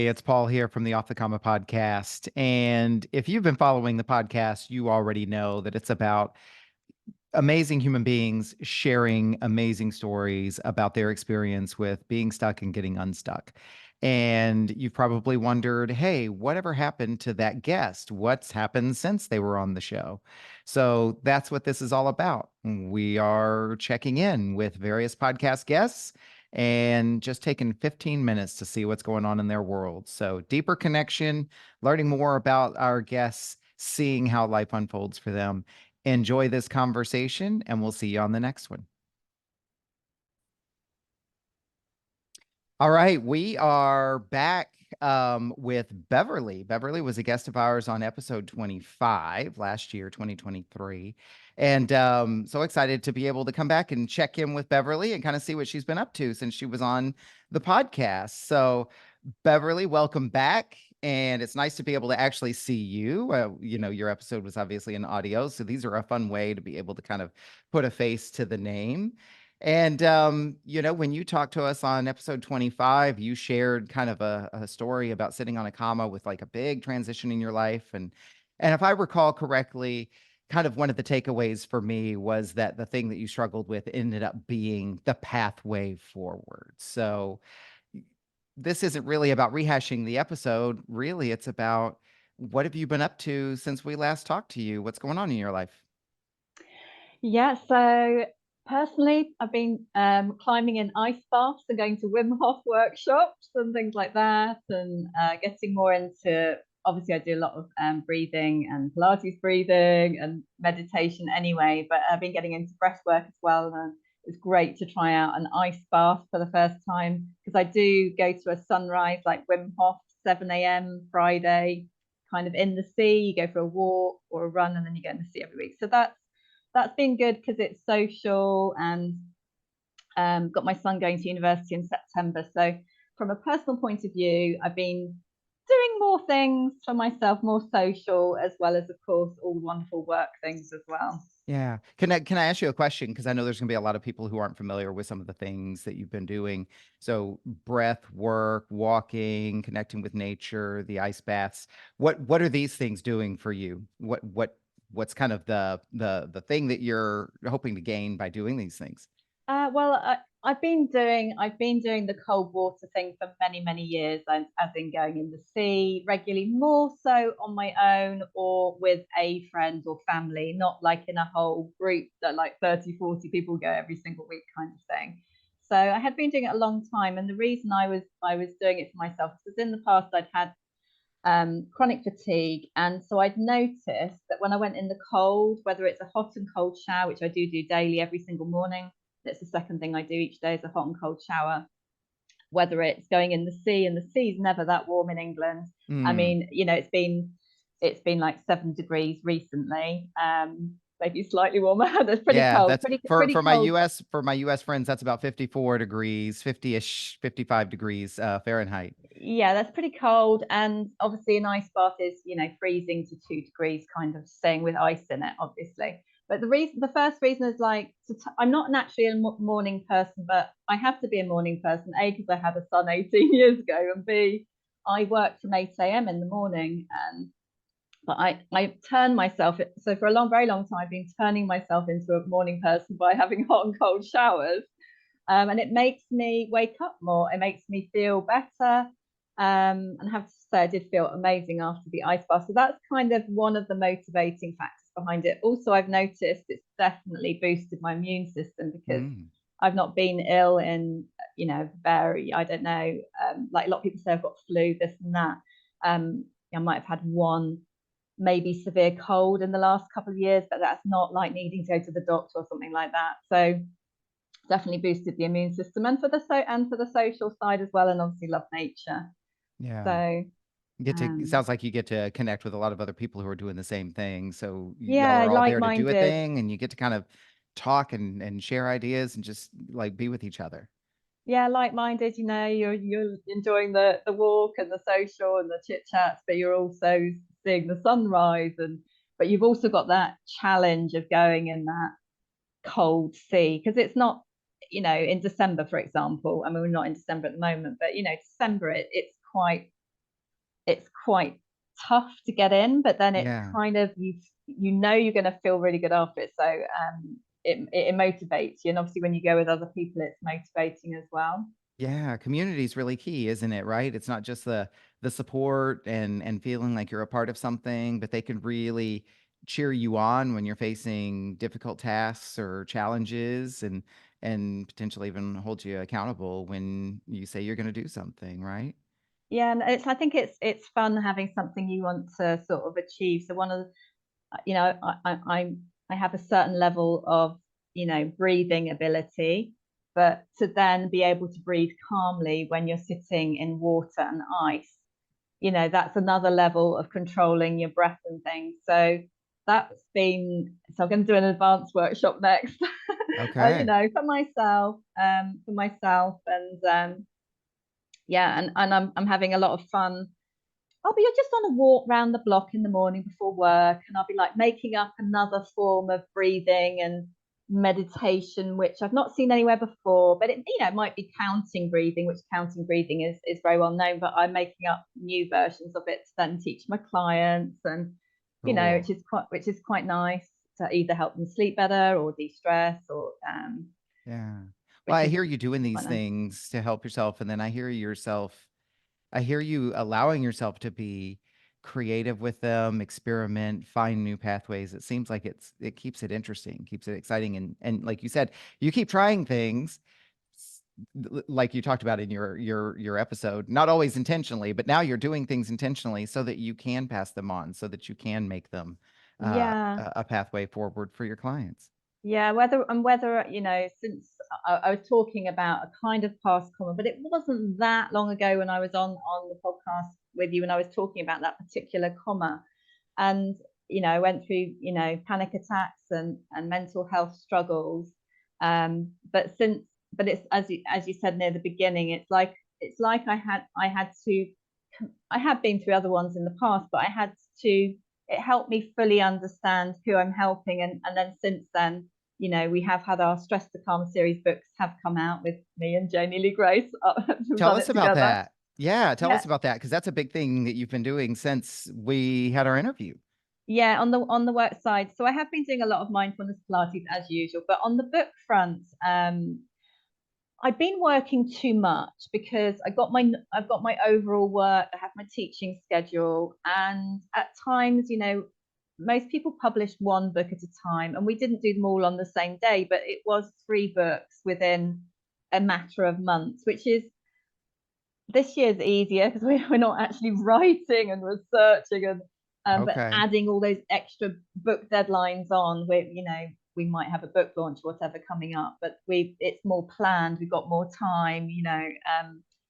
Hey, it's Paul here from the Off the Comma podcast. And if you've been following the podcast, you already know that it's about amazing human beings sharing amazing stories about their experience with being stuck and getting unstuck. And you've probably wondered, hey, whatever happened to that guest? What's happened since they were on the show? So that's what this is all about. We are checking in with various podcast guests and just taking 15 minutes to see what's going on in their world. So, deeper connection, learning more about our guests, seeing how life unfolds for them. Enjoy this conversation, and we'll see you on the next one. All right, we are back with Beverley. Beverley was a guest of ours on episode 25 last year, 2023. And so excited to be able to come back and check in with Beverley and kind of see what she's been up to since she was on the podcast. So, Beverley, welcome back. And it's nice to be able to actually see you. Your episode was obviously in audio. So these are a fun way to be able to kind of put a face to the name. And when you talked to us on episode 25, you shared kind of a story about sitting on a comma with like a big transition in your life. And if I recall correctly, kind of one of the takeaways for me was that the thing that you struggled with ended up being the pathway forward. So this isn't really about rehashing the episode. Really, it's about what have you been up to since we last talked to you? What's going on in your life? Yeah, so personally, I've been climbing in ice baths and going to Wim Hof workshops and things like that, and getting more into. Obviously, I do a lot of breathing and Pilates breathing and meditation anyway, but I've been getting into breath work as well. And it was great to try out an ice bath for the first time because I do go to a sunrise like Wim Hof, 7 a.m. Friday, kind of in the sea. You go for a walk or a run, and then you get in the sea every week. So that's been good because it's social and got my son going to university in September. So from a personal point of view, I've been doing more things for myself, more social, as well as, of course, all the wonderful work things as well. Yeah. Can I ask you a question? Because I know there's gonna be a lot of people who aren't familiar with some of the things that you've been doing. So breath work, walking, connecting with nature, the ice baths. What are these things doing for you? What's kind of the thing that you're hoping to gain by doing these things? I've been doing the cold water thing for many years, and as in going in the sea regularly, more so on my own or with a friend or family, not like in a whole group that like 30, 40 people go every single week kind of thing. So I had been doing it a long time, and the reason I was doing it for myself was in the past I'd had chronic fatigue. And so I'd noticed that when I went in the cold, whether it's a hot and cold shower, which I do daily every single morning, that's the second thing I do each day is a hot and cold shower, whether it's going in the sea, and the sea's never that warm in England. I Mm. mean, it's been like 7 degrees recently, maybe slightly warmer. That's pretty Yeah, cold, that's pretty for pretty cold. For my US friends, that's about 54 degrees, 50-ish, 55 degrees Fahrenheit. Yeah, that's pretty cold. And obviously, an ice bath is, freezing to 2 degrees, kind of staying with ice in it, obviously. But the first reason is like, I'm not naturally a morning person, but I have to be a morning person. A, because I had a son 18 years ago, and B, I work from 8 a.m. in the morning. And but I turn myself, so for a very long time, I've been turning myself into a morning person by having hot and cold showers. And it makes me wake up more. It makes me feel better. And I have to say, I did feel amazing after the ice bath. So that's kind of one of the motivating factors behind it. Also, I've noticed it's definitely boosted my immune system because Mm. I've not been ill in, I don't know, like a lot of people say I've got flu, this and that. I might have had one maybe severe cold in the last couple of years, but that's not like needing to go to the doctor or something like that. So definitely boosted the immune system, and for the social side as well, and obviously love nature. Yeah. So You get to it um sounds like you get to connect with a lot of other people who are doing the same thing. So y'all yeah, are all there to do a like-minded. thing and you get to kind of talk and share ideas and just like be with each other. Yeah, like-minded. You're enjoying the walk and the social and the chit chats, but you're also seeing the sunrise, and but you've also got that challenge of going in that cold sea because it's not, in December, for example. I mean, we're not in December at the moment, but December it's quite it's quite tough to get in, but then it's Yeah. kind of you know you're going to feel really good after it. So it motivates you, and obviously when you go with other people, it's motivating as well. Yeah, community is really key, isn't it, right? It's not just the support and feeling like you're a part of something, but they can really cheer you on when you're facing difficult tasks or challenges and potentially even hold you accountable when you say you're going to do something, right? Yeah, and I think it's fun having something you want to sort of achieve. So one of the, you know, I have a certain level of, breathing ability, but to then be able to breathe calmly when you're sitting in water and ice, that's another level of controlling your breath and things. So so I'm going to do an advanced workshop next, Okay. for myself, and yeah, and I'm having a lot of fun. I'll be just on a walk round the block in the morning before work, and I'll be like making up another form of breathing and meditation, which I've not seen anywhere before. But it might be counting breathing, which counting breathing is very well known. But I'm making up new versions of it to then teach my clients, and Cool. which is quite nice to either help them sleep better or de-stress, or Yeah. Well, which I is hear you doing these quite nice. things to help yourself, and then I hear you allowing yourself to be creative with them, experiment, find new pathways. It seems like it keeps it interesting, keeps it exciting, and like you said, you keep trying things like you talked about in your episode, not always intentionally, but now you're doing things intentionally so that you can pass them on, so that you can make them Yeah. a pathway forward for your clients. Yeah, whether since I was talking about a kind of past comma, but it wasn't that long ago when I was on the podcast with you, and I was talking about that particular comma, and I went through panic attacks and mental health struggles, but it's as you said near the beginning, it's like I had been through other ones in the past, but I had to it helped me fully understand who I'm helping, and then since then, we have had our Stress to Calm series books have come out with me and Jamie Lee Grace. We've Tell done us it about together. that. Yeah, tell Yeah, us about that because that's a big thing that you've been doing since we had our interview. yeah, on the work side. So I have been doing a lot of mindfulness Pilates as usual, but on the book front, I've been working too much because I've got my overall work, I have my teaching schedule, and at times, most people publish one book at a time, and we didn't do them all on the same day, but it was 3 books within a matter of months, which is this year's easier because we're not actually writing and researching, and but Okay. adding all those extra book deadlines on, we might have a book launch or whatever coming up, but it's more planned, we've got more time,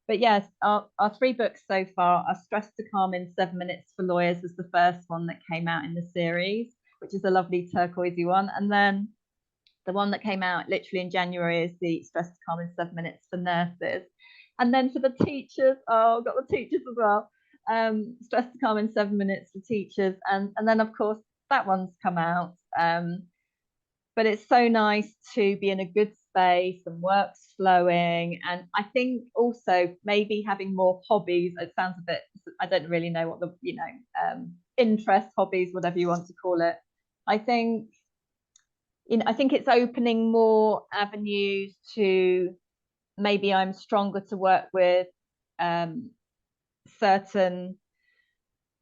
but yes, our 3 books so far are Stress to Calm in 7 Minutes for Lawyers was the first one that came out in the series, which is a lovely turquoisey one, and then the one that came out literally in January is the Stress to Calm in 7 Minutes for Nurses. And then for the teachers, I've got the teachers as well. Stress to Calm in 7 Minutes for teachers. And then, of course, that one's come out. But it's so nice to be in a good space and work's flowing. And I think also maybe having more hobbies, it sounds a bit, I don't really know what interest, hobbies, whatever you want to call it. I think I think it's opening more avenues to maybe I'm stronger to work with certain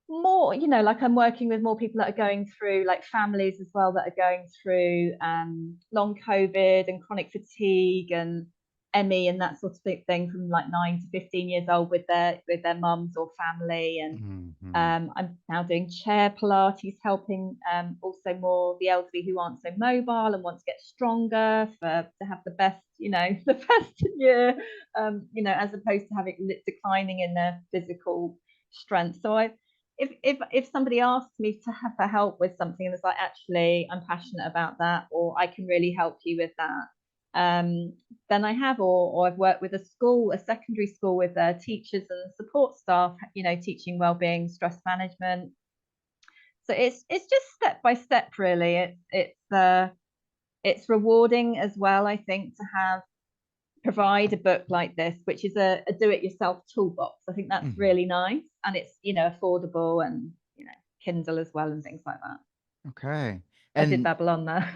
more, like I'm working with more people that are going through, like families as well, that are going through long COVID and chronic fatigue and ME and that sort of thing, from like 9 to 15 years old with their mums or family. And Mhm. I'm now doing chair Pilates, helping also more the elderly who aren't so mobile and want to get stronger to have the best, the best year, as opposed to having declining in their physical strength. So if somebody asks me to have for help with something and it's like, actually, I'm passionate about that, or I can really help you with that, um, then I have, or I've worked with a secondary school with their teachers and support staff, teaching wellbeing, stress management. So it's just step by step, really. It's rewarding as well, I think, to provide a book like this, which is a do-it-yourself toolbox. I think that's Mhm. really nice. and it's, affordable, and, Kindle as well and things like that. Okay. I did And babble on there.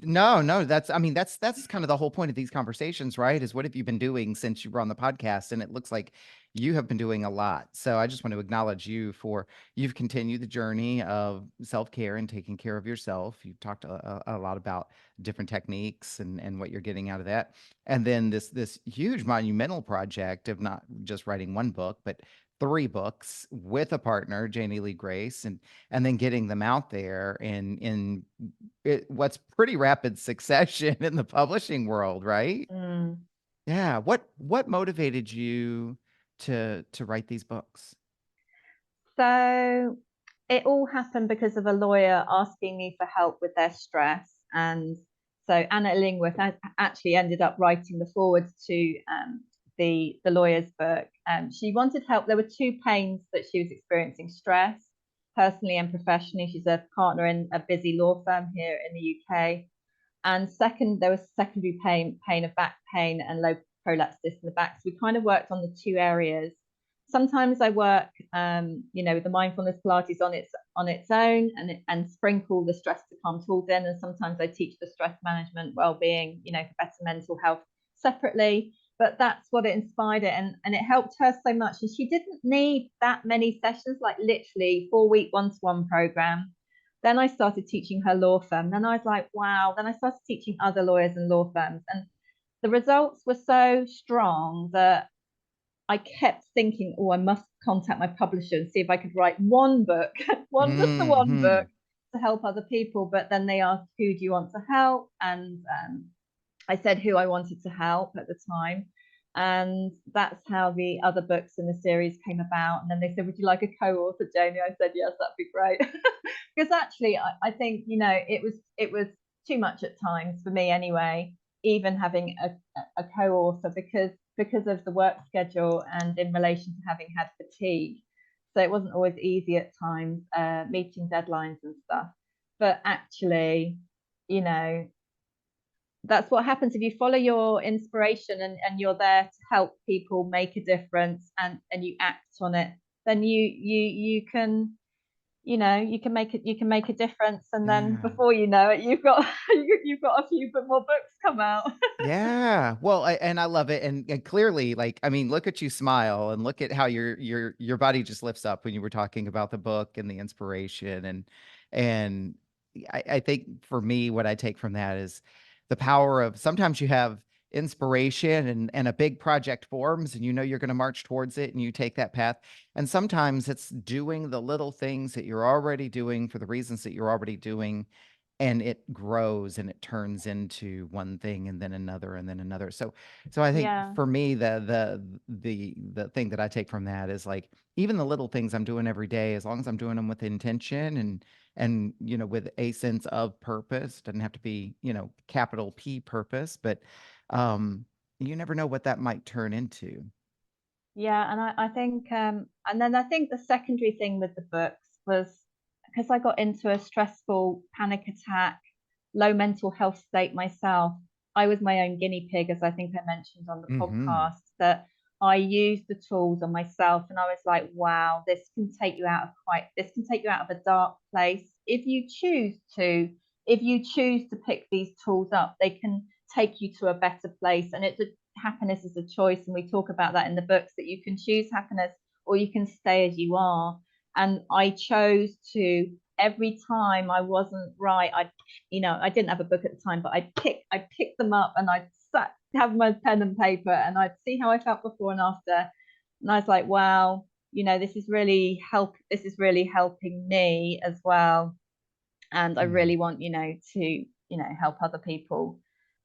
no, no, that's I mean, that's kind of the whole point of these conversations, right? Is what have you been doing since you were on the podcast? And it looks like you have been doing a lot. So I just want to acknowledge you for you've continued the journey of self-care and taking care of yourself. You've talked a lot about different techniques and what you're getting out of that. And then this huge monumental project of not just writing one book, but three books with a partner, Janie Lee Grace, and then getting them out there in what's pretty rapid succession in the publishing world, right? Mm. Yeah. What motivated you to write these books? So it all happened because of a lawyer asking me for help with their stress. And so Anna Illingworth actually ended up writing the foreword to the lawyer's book. She wanted help. There were two pains that she was experiencing: stress, personally and professionally. She's a partner in a busy law firm here in the UK. And second, there was secondary pain of back pain and low prolapse in the back. So we kind of worked on the two areas. Sometimes I work, the mindfulness Pilates on its own, and sprinkle the stress to calm tools in. And sometimes I teach the stress management, well-being, for better mental health separately. But that's what it inspired it, and it helped her so much. And she didn't need that many sessions, like literally 4-week one-to-one program. Then I started teaching her law firm. Then I was like, wow. Then I started teaching other lawyers and law firms. And the results were so strong that I kept thinking, oh, I must contact my publisher and see if I could write one book, just the one book Mhm. to help other people. But then they asked, who do you want to help? And I said who I wanted to help at the time. And that's how the other books in the series came about. And then they said, would you like a co-author, Jamie? I said, yes, that'd be great. Because actually, I think, it was too much at times for me anyway, even having a co-author, because of the work schedule and in relation to having had fatigue. So it wasn't always easy at times, meeting deadlines and stuff. But actually, you know, that's what happens if you follow your inspiration, and you're there to help people make a difference, and you act on it. Then you can, you can make a difference, and then Yeah. before you know it, you've got you've got a few more books come out. Yeah. Well, and I love it. And clearly, like, I mean, look at you smile and look at how your body just lifts up when you were talking about the book and the inspiration. And I think for me, what I take from that is the power of sometimes you have inspiration and a big project forms and you know you're going to march towards it and you take that path. And sometimes it's doing the little things that you're already doing for the reasons that you're already doing, and it grows and it turns into one thing and then another and then another. So I think Yeah. for me the thing that I take from that is like even the little things I'm doing every day, as long as I'm doing them with intention and with a sense of purpose, doesn't have to be, capital P purpose, but um you never know what that might turn into. Yeah, and I think, and then I think the secondary thing with the books was because I got into a stressful panic attack, low mental health state myself. I was my own guinea pig, as I think I mentioned on the Mhm. podcast, that I used the tools on myself, and I was like, wow, this can take you out of a dark place. If you choose to pick these tools up, they can take you to a better place. And happiness is a choice, and we talk about that in the books, that you can choose happiness or you can stay as you are. And I chose to, every time I wasn't right, I didn't have a book at the time, but I picked them up, and I'd have my pen and paper, and I'd see how I felt before and after. And I was like, wow, this is really helping me as well. And I Yeah. really want, to, help other people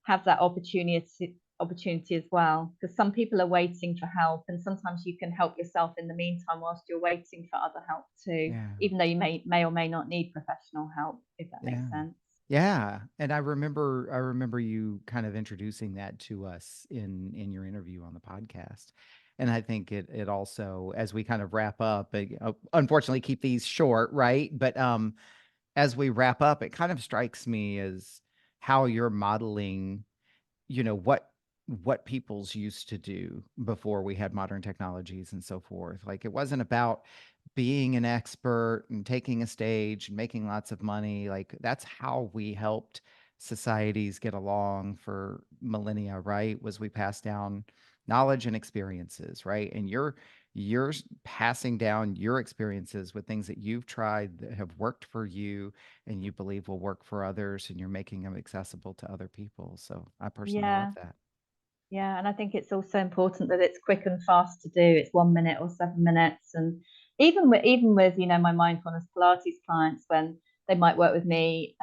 have that opportunity as well, because some people are waiting for help, and sometimes you can help yourself in the meantime whilst you're waiting for other help too, Yeah. even though you may or may not need professional help, if that makes Yeah. sense. Yeah, and I remember you kind of introducing that to us in your interview on the podcast. And I think it also, as we kind of wrap up, unfortunately keep these short, right? But as we wrap up, it kind of strikes me as how you're modeling, what what people's used to do before we had modern technologies and so forth. Like, it wasn't about being an expert and taking a stage and making lots of money. Like, that's how we helped societies get along for millennia, right? Was we passed down knowledge and experiences, right? And you're passing down your experiences with things that you've tried that have worked for you and you believe will work for others, and you're making them accessible to other people. So I personally love Yeah. that. Yeah, and I think it's also important that it's quick and fast to do. It's 1 minute or 7 minutes, and even with my mindfulness Pilates clients, when they might work with me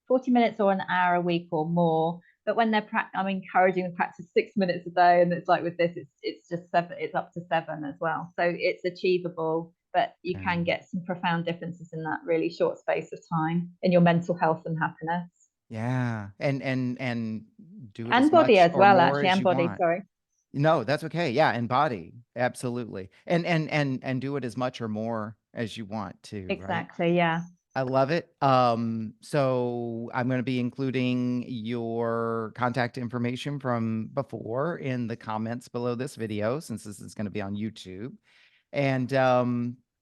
40 minutes or an hour a week or more, but when I'm encouraging them to practice 6 minutes a day, and it's like with this, it's just seven. It's up to seven as well, so it's achievable. But you Yeah. can get some profound differences in that really short space of time in your mental health and happiness Yeah, and do it and as body much as or well. more Actually, as and you body. want. Sorry. No, that's okay. Yeah, and body, absolutely. And do it as much or more as you want to, right? Exactly. Yeah. I love it. So I'm going to be including your contact information from before in the comments below this video, since this is going to be on YouTube. And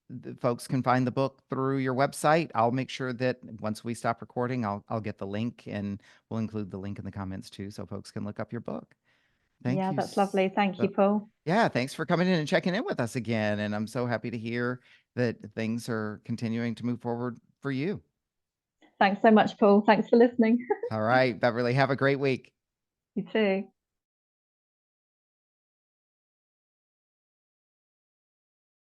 the folks can find the book through your website. I'll make sure that once we stop recording, I'll get the link, and we'll include the link in the comments too, so folks can look up your book. Thank Yeah, you. that's lovely. Thank you, So, Paul. yeah, thanks for coming in and checking in with us again. And I'm so happy to hear that things are continuing to move forward for you. Thanks so much, Paul. Thanks for listening. All right, Beverly, have a great week. You too.